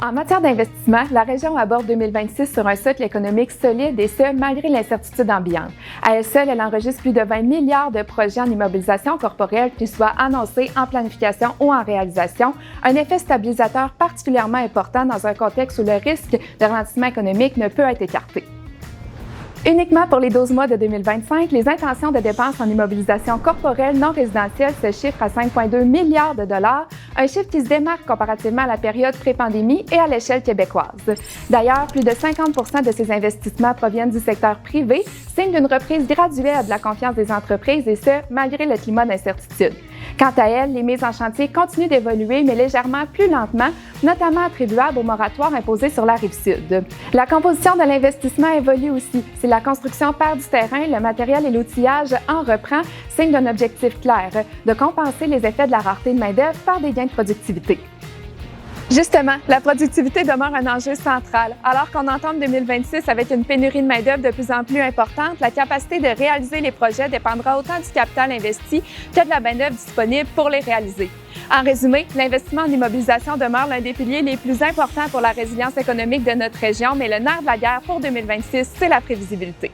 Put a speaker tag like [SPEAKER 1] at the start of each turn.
[SPEAKER 1] En matière d'investissement, la région aborde 2026 sur un socle économique solide et ce, malgré l'incertitude ambiante. À elle seule, elle enregistre plus de 20 milliards de projets en immobilisation corporelle, qu'ils soient annoncés, en planification ou en réalisation, un effet stabilisateur particulièrement important dans un contexte où le risque de ralentissement économique ne peut être écarté. Uniquement pour les 12 mois de 2025, les intentions de dépenses en immobilisation corporelle non résidentielle se chiffrent à 5,2 milliards de dollars, un chiffre qui se démarque comparativement à la période pré-pandémie et à l'échelle québécoise. D'ailleurs, plus de 50% de ces investissements proviennent du secteur privé, signe d'une reprise graduelle de la confiance des entreprises et ce, malgré le climat d'incertitude. Quant à elles, les mises en chantier continuent d'évoluer, mais légèrement plus lentement, notamment attribuables au moratoire imposé sur la Rive-Sud. La composition de l'investissement évolue aussi. Si la construction perd du terrain, le matériel et l'outillage en reprend, signe d'un objectif clair, de compenser les effets de la rareté de main-d'œuvre par des gains de productivité. Justement, la productivité demeure un enjeu central. Alors qu'on entame 2026 avec une pénurie de main-d'œuvre de plus en plus importante, la capacité de réaliser les projets dépendra autant du capital investi que de la main-d'œuvre disponible pour les réaliser. En résumé, l'investissement en immobilisation demeure l'un des piliers les plus importants pour la résilience économique de notre région, mais le nerf de la guerre pour 2026, c'est la prévisibilité.